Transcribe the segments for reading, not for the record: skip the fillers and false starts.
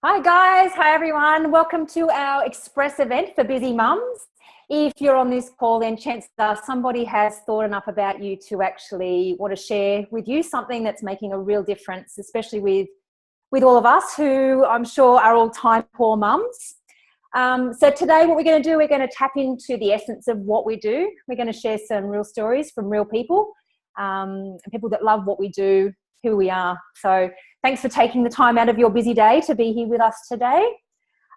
Hi guys, hi everyone. Welcome to our express event for busy mums. If you're on this call, then chances are somebody has thought enough about you to actually want to share with you something that's making a real difference, especially with all of us who I'm sure are all time poor mums. So today what we're going to do, we're going to tap into the essence of what we do. We're going to share some real stories from real people, people that love what we do, who we are. So thanks for taking the time out of your busy day to be here with us today.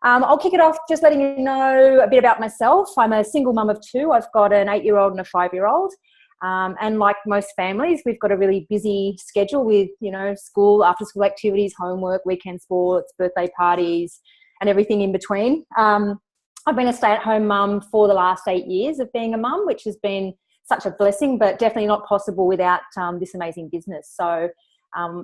I'll kick it off just letting you know a bit about myself. I'm a single mum of two. I've got an 8-year-old and a 5-year-old. And like most families, we've got a really busy schedule with, school, after school activities, homework, weekend sports, birthday parties, and everything in between. I've been a stay-at-home mum for the last 8 years of being a mum, which has been such a blessing, but definitely not possible without this amazing business. So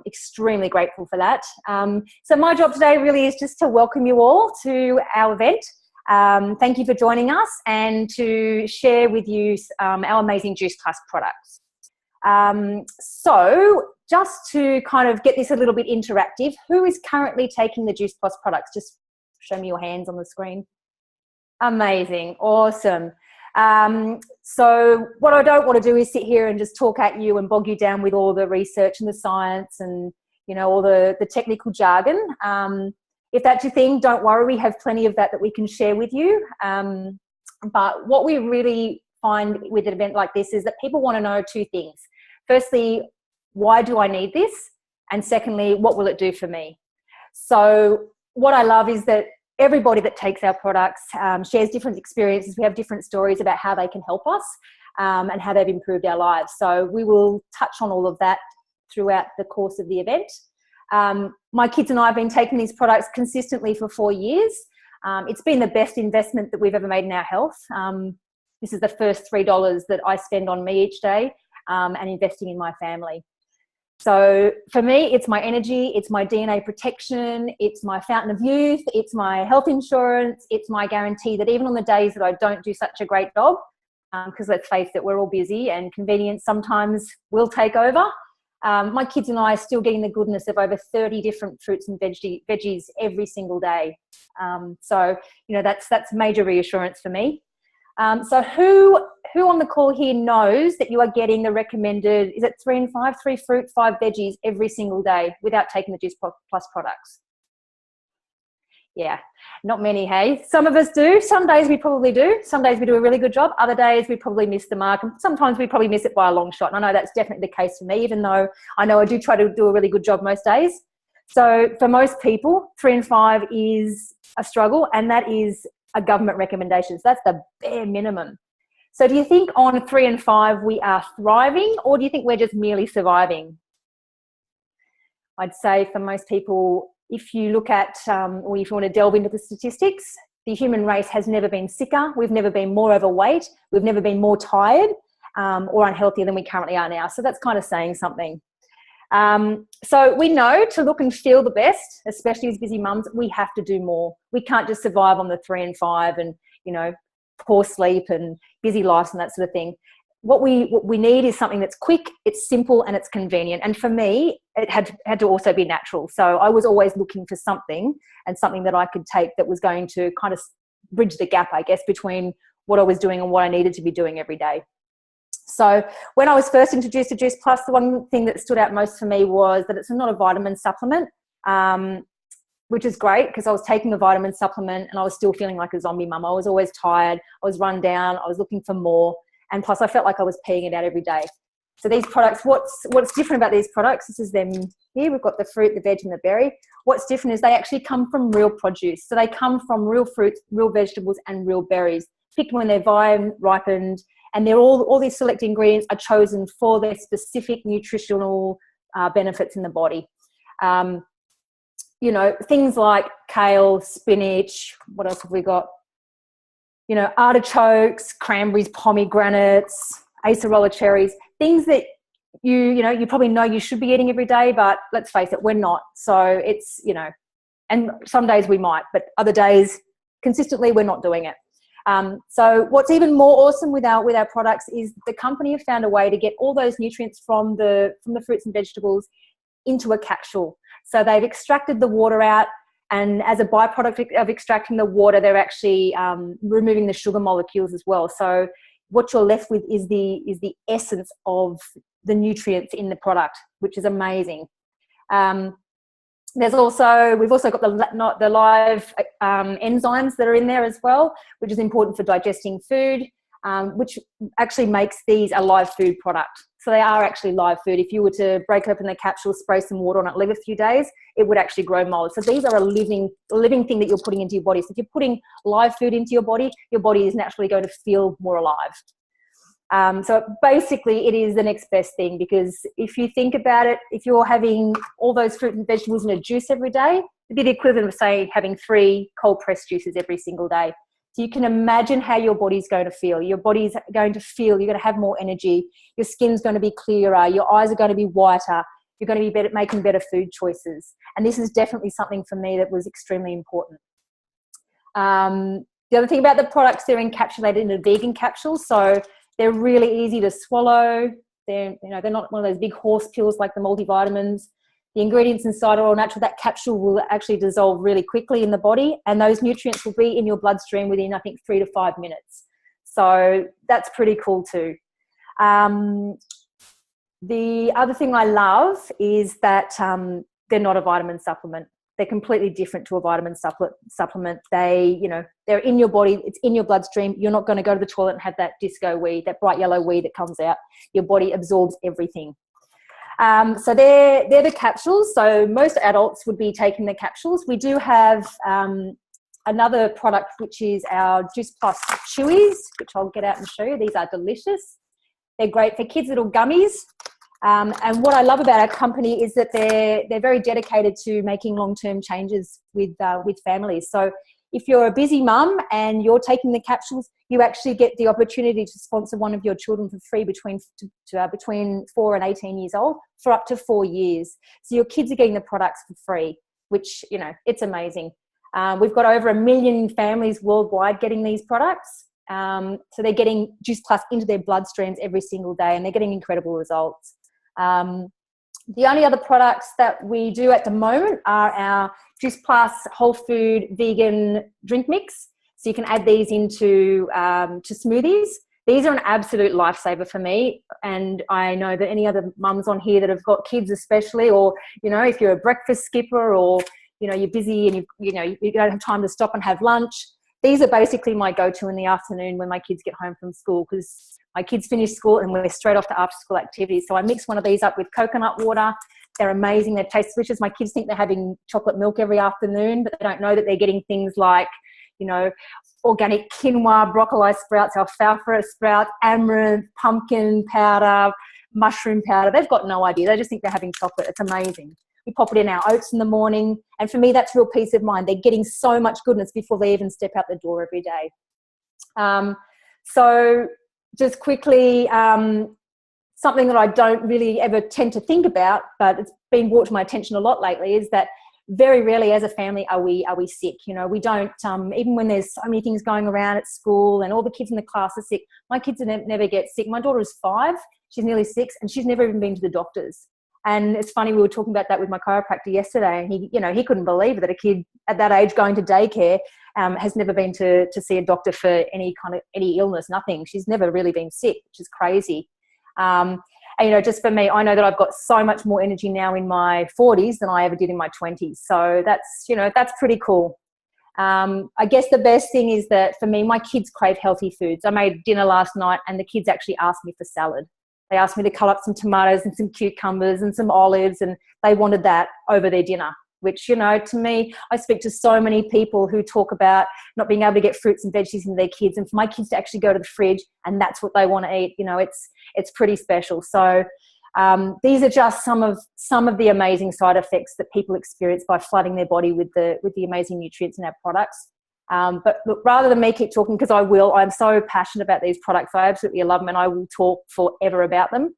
extremely grateful for that. So my job today really is just to welcome you all to our event. Thank you for joining us and to share with you our amazing Juice Plus products. So just to kind of get this a little bit interactive, who is currently taking the Juice Plus products? Just show me your hands on the screen. Amazing. Awesome. So what I don't want to do is sit here and just talk at you and bog you down with all the research and the science and, all the technical jargon. If that's your thing, don't worry. We have plenty of that we can share with you. But what we really find with an event like this is that people want to know two things. Firstly, why do I need this? And secondly, what will it do for me? So what I love is that everybody that takes our products shares different experiences. We have different stories about how they can help us and how they've improved our lives. So we will touch on all of that throughout the course of the event. My kids and I have been taking these products consistently for 4 years. It's been the best investment that we've ever made in our health. This is the first $3 that I spend on me each day and investing in my family. So for me, it's my energy, it's my DNA protection, it's my fountain of youth, it's my health insurance, it's my guarantee that even on the days that I don't do such a great job, because let's face it, we're all busy and convenience sometimes will take over, my kids and I are still getting the goodness of over 30 different fruits and veggies every single day. So, that's major reassurance for me. So who on the call here knows that you are getting the recommended, is it 3 and 5, 3 fruit, 5 veggies every single day without taking the Juice Plus products? Yeah, not many, hey? Some of us do. Some days we probably do. Some days we do a really good job. Other days we probably miss the mark. And sometimes we probably miss it by a long shot. And I know that's definitely the case for me, even though I know I do try to do a really good job most days. So for most people, 3 and 5 is a struggle, and that is a government recommendation. So that's the bare minimum. So do you think on 3 and 5 we are thriving, or do you think we're just merely surviving? I'd say for most people, if you look at, or if you want to delve into the statistics, the human race has never been sicker. We've never been more overweight. We've never been more tired or unhealthier than we currently are now. So that's kind of saying something. So we know to look and feel the best, especially as busy mums, we have to do more. We can't just survive on the 3 and 5 and, poor sleep and busy lives and that sort of thing. What we need is something that's quick, it's simple, and it's convenient. And for me, it had to also be natural. So I was always looking for something that I could take that was going to kind of bridge the gap, I guess, between what I was doing and what I needed to be doing every day. So when I was first introduced to Juice Plus, the one thing that stood out most for me was that it's not a vitamin supplement, which is great because I was taking a vitamin supplement and I was still feeling like a zombie mum. I was always tired. I was run down. I was looking for more. And plus I felt like I was peeing it out every day. So these products, what's different about these products, this is them here. We've got the fruit, the veg and the berry. What's different is they actually come from real produce. So they come from real fruits, real vegetables and real berries, picked when they're vine, ripened. And they're all these select ingredients are chosen for their specific nutritional benefits in the body. Things like kale, spinach, what else have we got? Artichokes, cranberries, pomegranates, acerola cherries, things that you probably know you should be eating every day, but let's face it, we're not. So it's, and some days we might, but other days consistently we're not doing it. So what's even more awesome with our products is the company have found a way to get all those nutrients from the fruits and vegetables into a capsule. So they've extracted the water out And as a byproduct of extracting the water, they're actually removing the sugar molecules as well. So what you're left with is the essence of the nutrients in the product, which is amazing. We've also got the live enzymes that are in there as well, which is important for digesting food, which actually makes these a live food product. So they are actually live food. If you were to break open the capsule, spray some water on it, leave a few days, it would actually grow mold. So these are a living thing that you're putting into your body. So if you're putting live food into your body is naturally going to feel more alive. So basically it is the next best thing, because if you think about it, if you're having all those fruit and vegetables in a juice every day, it'd be the equivalent of, say, having 3 cold pressed juices every single day. So you can imagine how your body's going to feel. Your body's going to feel, you're going to have more energy, your skin's going to be clearer, your eyes are going to be whiter, you're going to be making better food choices. And this is definitely something for me that was extremely important. The other thing about the products, they're encapsulated in a vegan capsule, so they're really easy to swallow. They're not one of those big horse pills like the multivitamins. The ingredients inside are all natural. That capsule will actually dissolve really quickly in the body, and those nutrients will be in your bloodstream within, I think, 3 to 5 minutes. So that's pretty cool too. The other thing I love is that they're not a vitamin supplement. They're completely different to a vitamin supplement. They're in your body. It's in your bloodstream. You're not going to go to the toilet and have that disco wee, that bright yellow wee that comes out. Your body absorbs everything. So they're the capsules. So most adults would be taking the capsules. We do have another product, which is our Juice Plus Chewies, which I'll get out and show you. These are delicious. They're great for kids' little gummies. And what I love about our company is that they're very dedicated to making long-term changes with families. So if you're a busy mum and you're taking the capsules, you actually get the opportunity to sponsor one of your children for free between 4 and 18 years old for up to 4 years. So your kids are getting the products for free, which, it's amazing. We've got over 1 million families worldwide getting these products. So they're getting Juice Plus into their bloodstreams every single day, and they're getting incredible results. The only other products that we do at the moment are our Juice Plus whole food vegan drink mix. So you can add these into to smoothies. These are an absolute lifesaver for me. And I know that any other mums on here that have got kids especially, or, if you're a breakfast skipper, or, you're busy and you don't have time to stop and have lunch. These are basically my go-to in the afternoon when my kids get home from school, because my kids finish school and we're straight off to after-school activities. So I mix one of these up with coconut water. They're amazing. They taste delicious. My kids think they're having chocolate milk every afternoon, but they don't know that they're getting things like, organic quinoa, broccoli sprouts, alfalfa sprouts, amaranth, pumpkin powder, mushroom powder. They've got no idea. They just think they're having chocolate. It's amazing. We pop it in our oats in the morning. And for me, that's real peace of mind. They're getting so much goodness before they even step out the door every day. So just quickly, something that I don't really ever tend to think about, but it's been brought to my attention a lot lately, is that very rarely as a family are we sick. We don't, even when there's so many things going around at school and all the kids in the class are sick, my kids never get sick. My daughter is 5, she's nearly 6, and she's never even been to the doctors. And it's funny, we were talking about that with my chiropractor yesterday, and he couldn't believe that a kid at that age going to daycare has never been to see a doctor for any illness, nothing. She's never really been sick, which is crazy. And, just for me, I know that I've got so much more energy now in my 40s than I ever did in my 20s. So that's pretty cool. I guess the best thing is that for me, my kids crave healthy foods. I made dinner last night and the kids actually asked me for salad. They asked me to cut up some tomatoes and some cucumbers and some olives, and they wanted that over their dinner, which, to me, I speak to so many people who talk about not being able to get fruits and veggies into their kids, and for my kids to actually go to the fridge and that's what they want to eat, it's pretty special. So these are just some of the amazing side effects that people experience by flooding their body with the amazing nutrients in our products. But look, rather than me keep talking, because I'm so passionate about these products. I absolutely love them and I will talk forever about them.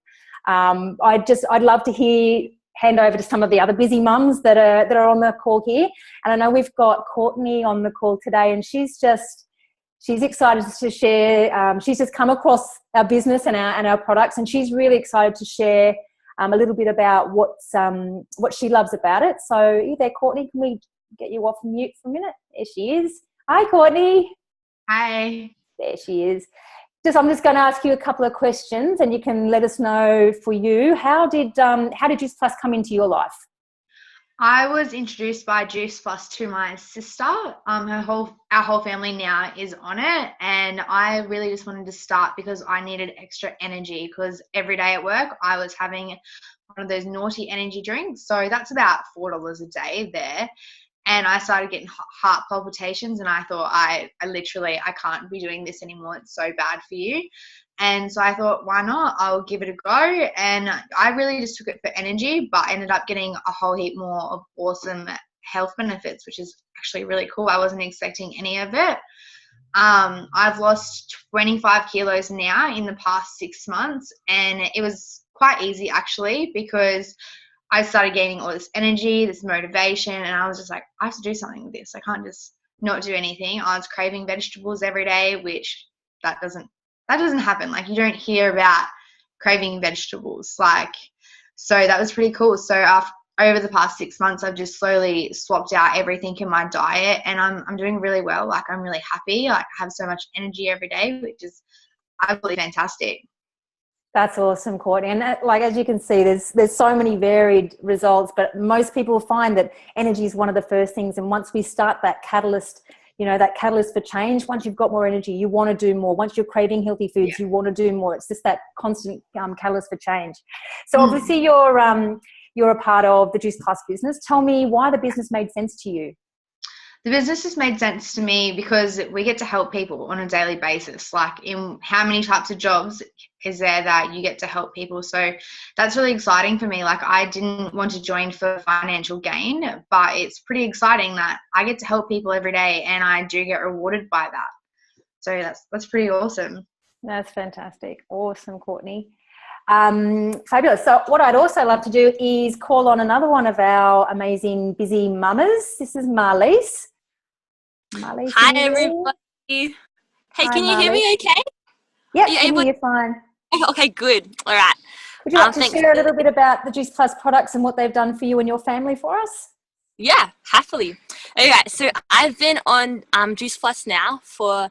I'd love to hand over to some of the other busy mums that are on the call here. And I know we've got Courtney on the call today, and she's excited to share. She's just come across our business and our products, and she's really excited to share a little bit about what she loves about it. So there, Courtney, can we get you off mute for a minute. There she is. Hi, Courtney. Hi. There she is. I'm just going to ask you a couple of questions, and you can let us know for you, how did Juice Plus come into your life? I was introduced by Juice Plus to my sister. Our whole family now is on it, and I really just wanted to start because I needed extra energy, because every day at work I was having one of those naughty energy drinks. So that's about $4 a day there. And I started getting heart palpitations, and I thought, I can't be doing this anymore. It's so bad for you. And so I thought, why not? I'll give it a go. And I really just took it for energy, but ended up getting a whole heap more of awesome health benefits, which is actually really cool. I wasn't expecting any of it. I've lost 25 kilos now in the past 6 months, and it was quite easy actually, because I started gaining all this energy, this motivation, and I was just like, I have to do something with this. I can't just not do anything. I was craving vegetables every day, which that doesn't happen. Like, you don't hear about craving vegetables. Like, so that was pretty cool. So over the past 6 months, I've just slowly swapped out everything in my diet, and I'm doing really well. Like, I'm really happy. Like, I have so much energy every day, which is absolutely fantastic. That's awesome, Courtney. And like, as you can see, there's so many varied results, but most people find that energy is one of the first things. And once we start that catalyst, that catalyst for change, once you've got more energy, you want to do more. Once you're craving healthy foods, you want to do more. It's just that constant catalyst for change. So obviously you're a part of the Juice Plus business. Tell me why the business made sense to you. The business has made sense to me because we get to help people on a daily basis. Like, in how many types of jobs is there that you get to help people? So that's really exciting for me. Like, I didn't want to join for financial gain, but it's pretty exciting that I get to help people every day, and I do get rewarded by that. So that's pretty awesome. That's fantastic. Awesome, Courtney. Fabulous. So what I'd also love to do is call on another one of our amazing busy mamas. This is Marlies. Hi, everybody. Hey, Hi, can you hear me okay? Yep, can hear you fine. Okay, good. All right. Would you like to share a little bit about the Juice Plus products and what they've done for you and your family for us? Yeah, happily. All right, so I've been on Juice Plus now for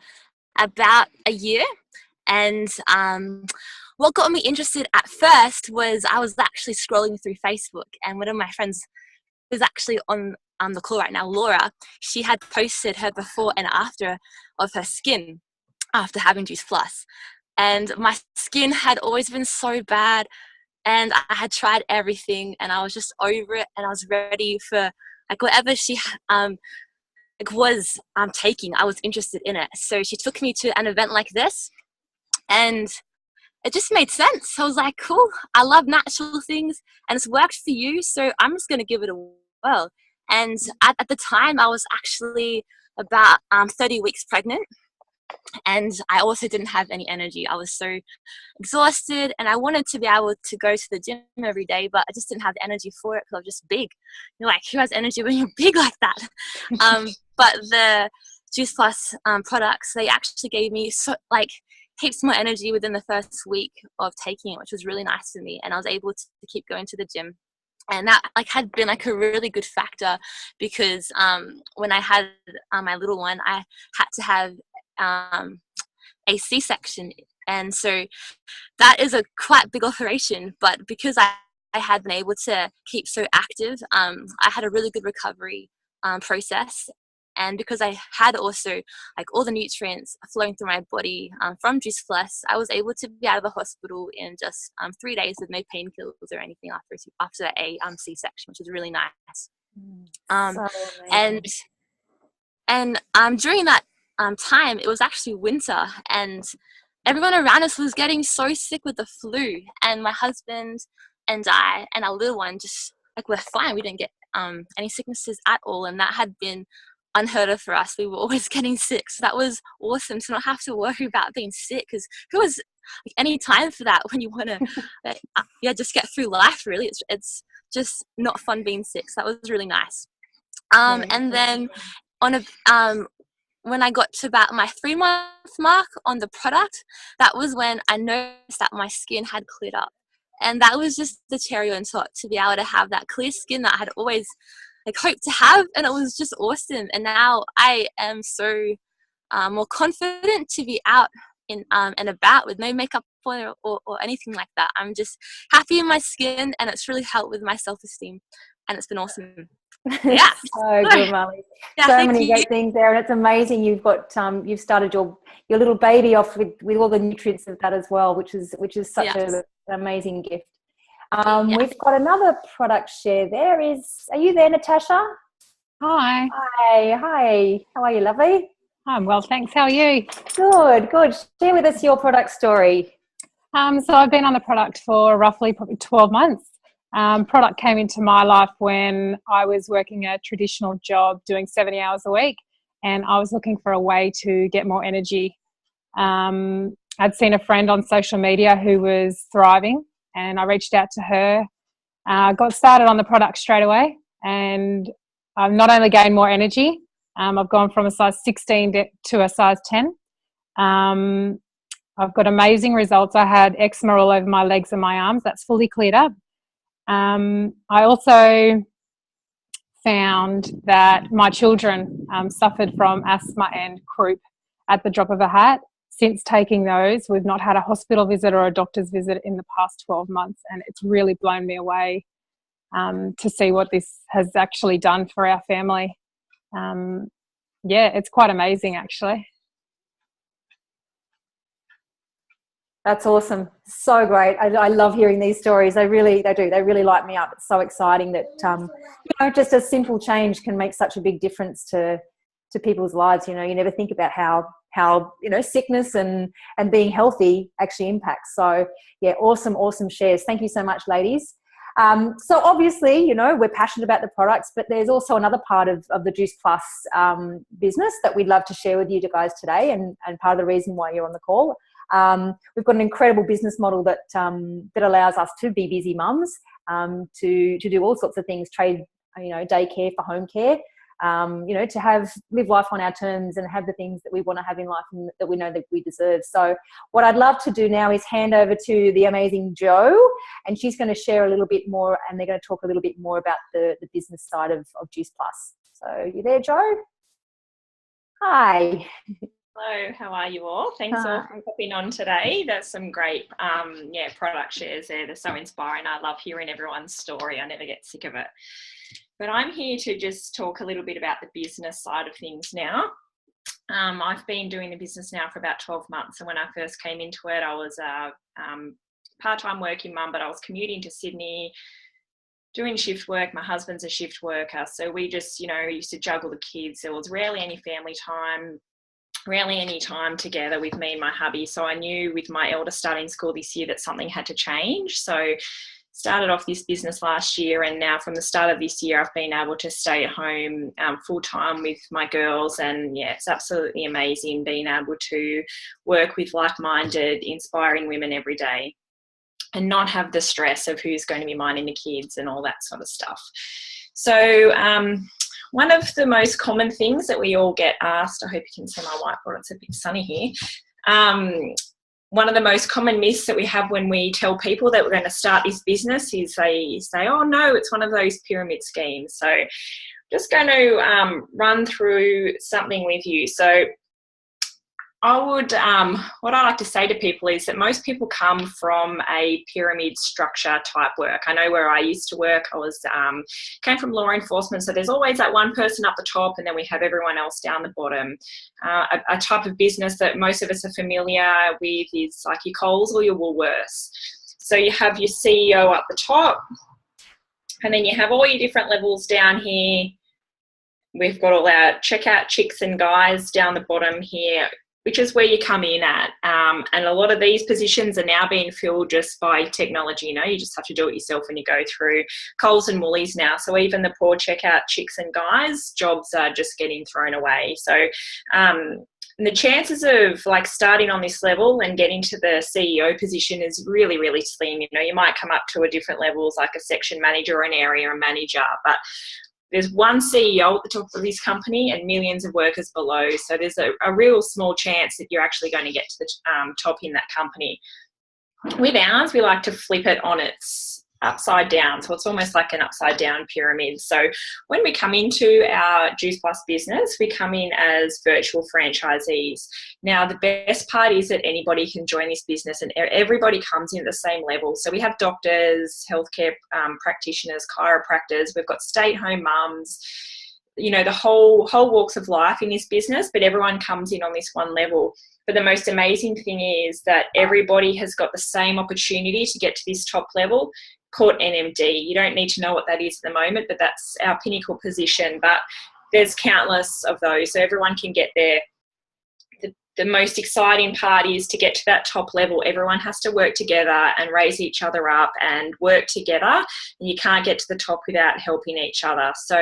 about a year, and what got me interested at first was I was actually scrolling through Facebook, and one of my friends who's actually on the call right now, Laura, she had posted her before and after of her skin after having Juice Plus. And my skin had always been so bad, and I had tried everything, and I was just over it, and I was ready for like whatever she was taking. I was interested in it. So she took me to an event like this, and it just made sense. I was like, cool, I love natural things, and it's worked for you, so I'm just going to give it a whirl. And at the time, I was actually about 30 weeks pregnant, and I also didn't have any energy. I was so exhausted, and I wanted to be able to go to the gym every day, but I just didn't have the energy for it because I was just big. You're like, who has energy when you're big like that? But the Juice Plus products, they actually gave me heaps more energy within the first week of taking it, which was really nice for me. And I was able to keep going to the gym. And that had been a really good factor, because when I had my little one, I had to have a C-section. And so that is a quite big operation. But because I had been able to keep so active, I had a really good recovery process. And because I had also all the nutrients flowing through my body from Juice Plus, I was able to be out of the hospital in just 3 days with no painkillers or anything after a C-section, which was really nice. And during that time, it was actually winter, and everyone around us was getting so sick with the flu. And my husband and I and our little one just we're fine. We didn't get any sicknesses at all, and that had been unheard of for us. We were always getting sick, so that was awesome to not have to worry about being sick, because who has any time for that when you want to just get through life, really. It's just not fun being sick, so that was really nice. And then when I got to about my 3-month mark on the product, that was when I noticed that my skin had cleared up. And that was just the cherry on top, to be able to have that clear skin that I had always hoped to have, and it was just awesome. And now I am so more confident to be out and about with no makeup on or anything like that. I'm just happy in my skin, and it's really helped with my self-esteem, and it's been awesome. Yeah. So good, Molly. Yeah, so many great things there, and it's amazing you've got you've started your little baby off with all the nutrients of that as well, which is such an amazing gift. We've got another product share. Are you there, Natasha? Hi. Hi. How are you, lovely? I'm well, thanks. How are you? Good. Share with us your product story. So I've been on the product for roughly probably 12 months. Product came into my life when I was working a traditional job doing 70 hours a week, and I was looking for a way to get more energy. I'd seen a friend on social media who was thriving, and I reached out to her, got started on the product straight away, and I've not only gained more energy, I've gone from a size 16 to a size 10. I've got amazing results. I had eczema all over my legs and my arms. That's fully cleared up. I also found that my children suffered from asthma and croup at the drop of a hat. Since taking those, we've not had a hospital visit or a doctor's visit in the past 12 months, and it's really blown me away to see what this has actually done for our family. It's quite amazing, actually. That's awesome. So great. I love hearing these stories. They do. They really light me up. It's so exciting that, just a simple change can make such a big difference to people's lives. You never think about how sickness and being healthy actually impacts. So yeah, awesome shares. Thank you so much, ladies. So obviously, we're passionate about the products, but there's also another part of the Juice Plus business that we'd love to share with you guys today, and part of the reason why you're on the call. We've got an incredible business model that allows us to be busy mums, to do all sorts of things, trade, daycare for home care, to live life on our terms and have the things that we want to have in life and that we know that we deserve. So what I'd love to do now is hand over to the amazing Jo, and she's going to share a little bit more, and they're going to talk a little bit more about the business side of Juice Plus. So you there, Jo? Hi. Hello, how are you all? Thanks all for popping on today. There's some great product shares there. They're so inspiring. I love hearing everyone's story. I never get sick of it. But I'm here to just talk a little bit about the business side of things now. I've been doing the business now for about 12 months. And when I first came into it, I was a part-time working mum, but I was commuting to Sydney, doing shift work. My husband's a shift worker. So we just, used to juggle the kids. There was rarely any family time, rarely any time together with me and my hubby. So I knew with my eldest starting school this year that something had to change. So started off this business last year, and now from the start of this year I've been able to stay at home full-time with my girls, and it's absolutely amazing being able to work with like-minded, inspiring women every day and not have the stress of who's going to be minding the kids and all that sort of stuff. So one of the most common things that we all get asked, I hope you can see my whiteboard, it's a bit sunny here. One of the most common myths that we have when we tell people that we're going to start this business is they say, oh no, it's one of those pyramid schemes. So just going to run through something with you. So I would, what I like to say to people is that most people come from a pyramid structure type work. I know where I used to work, I was came from law enforcement, so there's always that one person up the top and then we have everyone else down the bottom. A type of business that most of us are familiar with is like your Coles or your Woolworths. So you have your CEO up the top, and then you have all your different levels down here. We've got all our checkout chicks and guys down the bottom here, which is where you come in at. And a lot of these positions are now being filled just by technology. You just have to do it yourself when you go through Coles and Woolies now. So even the poor checkout chicks and guys, jobs are just getting thrown away. So the chances of like starting on this level and getting to the CEO position is really, really slim. You might come up to a different levels like a section manager or an area manager, but there's one CEO at the top of this company and millions of workers below. So there's a real small chance that you're actually going to get to the top in that company. With ours, we like to flip it on its upside down. So it's almost like an upside down pyramid. So when we come into our Juice Plus business, we come in as virtual franchisees. Now, the best part is that anybody can join this business and everybody comes in at the same level. So we have doctors, healthcare practitioners, chiropractors, we've got stay-at-home mums, you know, the whole walks of life in this business, but everyone comes in on this one level. But the most amazing thing is that everybody has got the same opportunity to get to this top level, called NMD. You don't need to know what that is at the moment, but that's our pinnacle position. But there's countless of those, so everyone can get there. The most exciting part is to get to that top level. Everyone has to work together and raise each other up and work together. And you can't get to the top without helping each other. So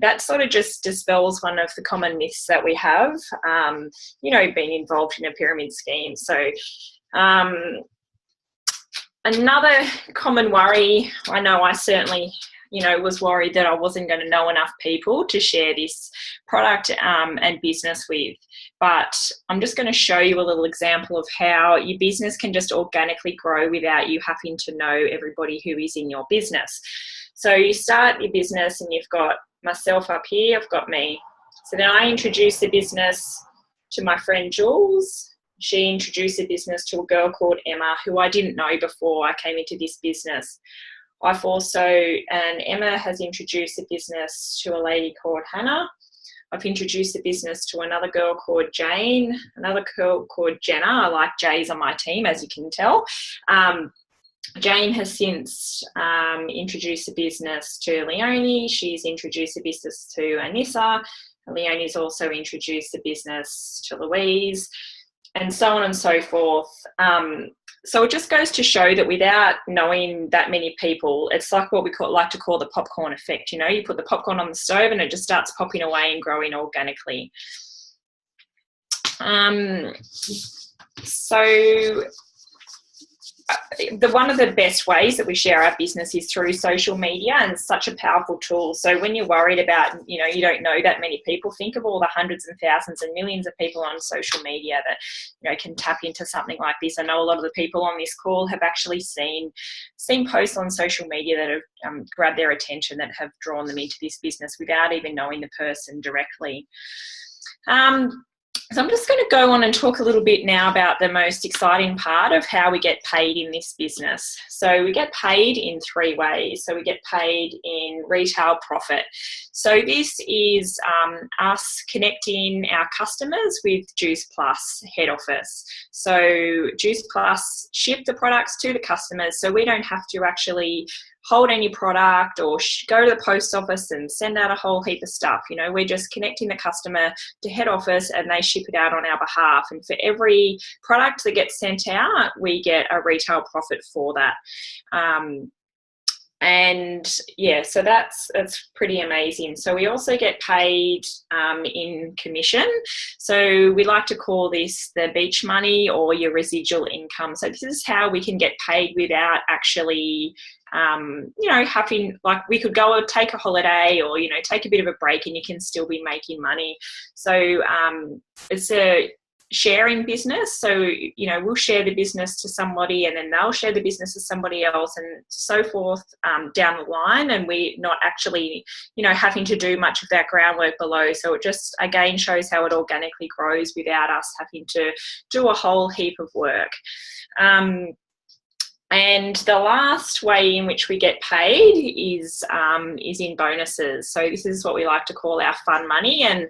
that sort of just dispels one of the common myths that we have, you know, being involved in a pyramid scheme. So another common worry, I know I certainly, you know, was worried that I wasn't going to know enough people to share this product and business with. But I'm just going to show you a little example of how your business can just organically grow without you having to know everybody who is in your business. So you start your business and you've got myself up here, I've got me. So then I introduce the business to my friend Jules. She introduced the business to a girl called Emma, who I didn't know before I came into this business. Emma has introduced the business to a lady called Hannah. I've introduced the business to another girl called Jane, another girl called Jenna. I like J's on my team, as you can tell. Jane has since introduced the business to Leonie. She's introduced the business to Anissa. Leonie's also introduced the business to Louise, and so on and so forth. So it just goes to show that without knowing that many people, it's like what we like to call the popcorn effect. You know, you put the popcorn on the stove and it just starts popping away and growing organically. One of the best ways that we share our business is through social media, and it's such a powerful tool. So when you're worried about, you know, you don't know that many people, think of all the hundreds and thousands and millions of people on social media that, you know, can tap into something like this. I know a lot of the people on this call have actually seen posts on social media that have grabbed their attention, that have drawn them into this business without even knowing the person directly. So I'm just going to go on and talk a little bit now about the most exciting part of how we get paid in this business. So we get paid in 3 ways. So we get paid in retail profit. So this is us connecting our customers with Juice Plus head office. So Juice Plus ship the products to the customers, so we don't have to actually hold any product or go to the post office and send out a whole heap of stuff. You know, we're just connecting the customer to head office and they ship it out on our behalf. And for every product that gets sent out, we get a retail profit for that. And yeah, so that's pretty amazing. So we also get paid in commission. So we like to call this the beach money or your residual income. So this is how we can get paid without actually you know, having, like, we could go and take a holiday or, you know, take a bit of a break and you can still be making money. So it's a sharing business. So, you know, we'll share the business to somebody and then they'll share the business to somebody else and so forth down the line. And we're not actually, you know, having to do much of that groundwork below. So it just, again, shows how it organically grows without us having to do a whole heap of work. And the last way in which we get paid is in bonuses. So this is what we like to call our fun money. And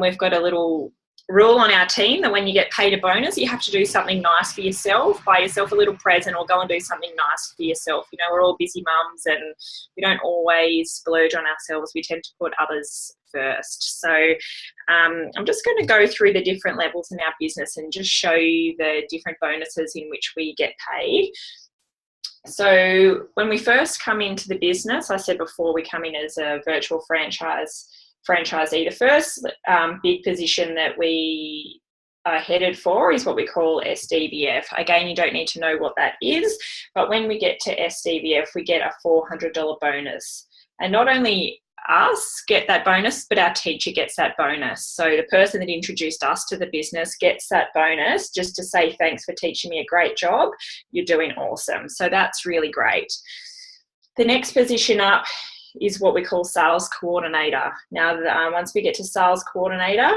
we've got a little rule on our team that when you get paid a bonus, you have to do something nice for yourself, buy yourself a little present or go and do something nice for yourself. You know, we're all busy mums and we don't always splurge on ourselves. We tend to put others first. So I'm just going to go through the different levels in our business and just show you the different bonuses in which we get paid. So when we first come into the business, I said before, we come in as a virtual franchisee. The first big position that we are headed for is what we call SDVF. Again, you don't need to know what that is, but when we get to SDVF, we get a $400 bonus. And not only us get that bonus, but our teacher gets that bonus. So the person that introduced us to the business gets that bonus just to say, thanks for teaching me a great job. You're doing awesome. So that's really great. The next position up is what we call sales coordinator. Now, once we get to sales coordinator,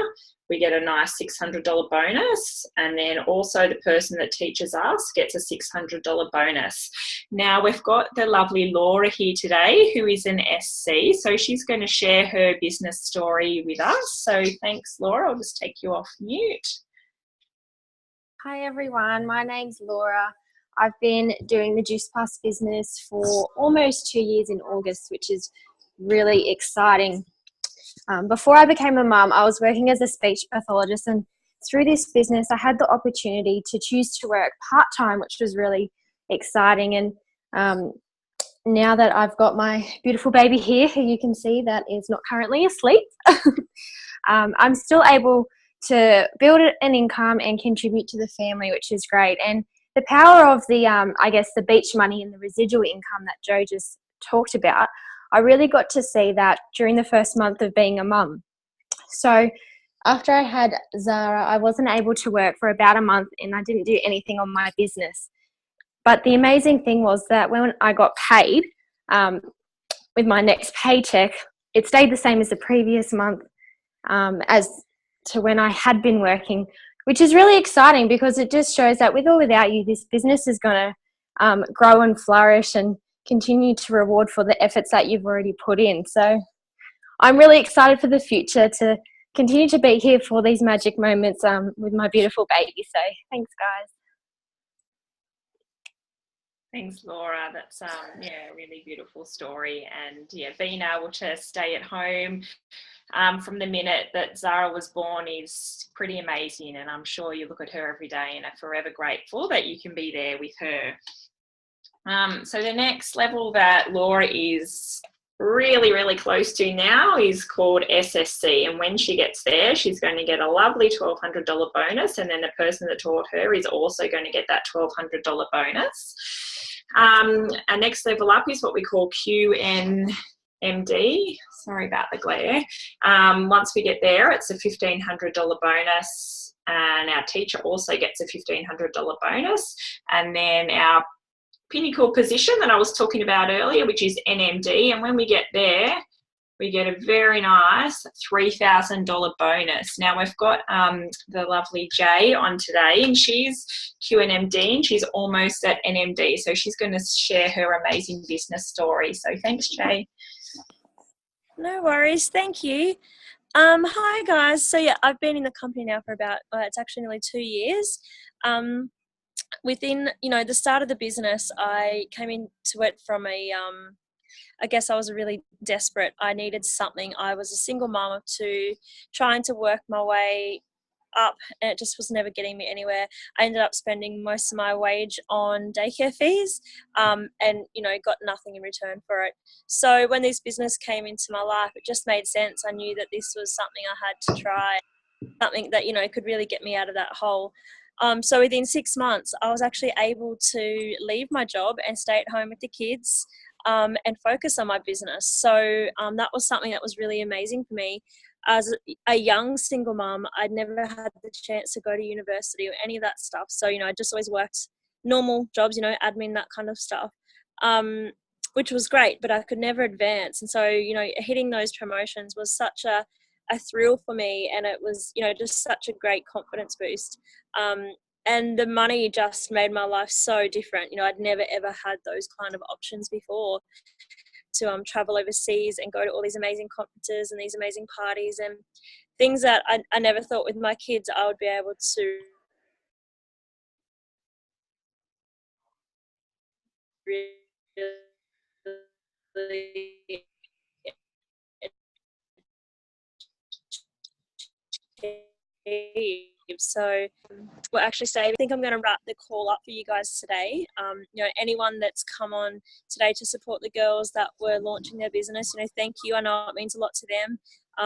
we get a nice $600 bonus, and then also the person that teaches us gets a $600 bonus. Now, we've got the lovely Laura here today, who is an SC, so she's going to share her business story with us. So thanks, Laura. I'll just take you off mute. Hi everyone, my name's Laura. I've been doing the Juice Plus business for almost 2 years in August, which is really exciting. Before I became a mum, I was working as a speech pathologist, and through this business I had the opportunity to choose to work part-time, which was really exciting. And now that I've got my beautiful baby here, who you can see that is not currently asleep, I'm still able to build an income and contribute to the family, which is great. And the power of the, I guess, the beach money and the residual income that Joe just talked about, I really got to see that during the first month of being a mum. So after I had Zara, I wasn't able to work for about a month, and I didn't do anything on my business. But the amazing thing was that when I got paid with my next paycheck, it stayed the same as the previous month as to when I had been working, which is really exciting because it just shows that with or without you, this business is going to grow and flourish and continue to reward for the efforts that you've already put in. So I'm really excited for the future to continue to be here for these magic moments with my beautiful baby. So thanks, guys. Thanks, Laura. That's a really beautiful story. And being able to stay at home from the minute that Zara was born is pretty amazing. And I'm sure you look at her every day and are forever grateful that you can be there with her. So the next level that Laura is really, really close to now is called SSC. And when she gets there, she's going to get a lovely $1,200 bonus. And then the person that taught her is also going to get that $1,200 bonus. Our next level up is what we call QNMD. Sorry about the glare. Once we get there, it's a $1,500 bonus. And our teacher also gets a $1,500 bonus. And then our pinnacle position that I was talking about earlier, which is NMD, and when we get there, we get a very nice $3,000 bonus. Now we've got the lovely Jay on today, and she's QNMD and she's almost at NMD, so she's going to share her amazing business story. So thanks, Jay. No worries, thank you. Hi guys. So I've been in the company now for about it's actually nearly 2 years. Within the start of the business, I came into it from I guess I was really desperate. I needed something. I was a single mum of two, trying to work my way up, and it just was never getting me anywhere. I ended up spending most of my wage on daycare fees, and got nothing in return for it. So when this business came into my life, it just made sense. I knew that this was something I had to try, something that could really get me out of that hole. So within 6 months, I was actually able to leave my job and stay at home with the kids and focus on my business. So that was something that was really amazing for me. As a young single mum, I'd never had the chance to go to university or any of that stuff. So, I just always worked normal jobs, admin, that kind of stuff, which was great, but I could never advance. And so, hitting those promotions was such a thrill for me, and it was just such a great confidence boost, and the money just made my life so different. I'd never ever had those kind of options before, to travel overseas and go to all these amazing conferences and these amazing parties and things that I never thought with my kids I would be able to really achieve. So we'll actually say, I think I'm going to wrap the call up for you guys today. Anyone that's come on today to support the girls that were launching their business, thank you. I know it means a lot to them.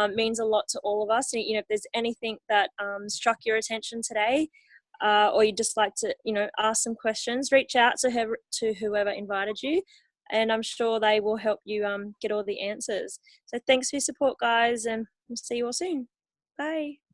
It means a lot to all of us. If there's anything that struck your attention today, or you'd just like to, ask some questions, reach out to whoever invited you. and I'm sure they will help you get all the answers. So thanks for your support, guys, and we'll see you all soon. Bye.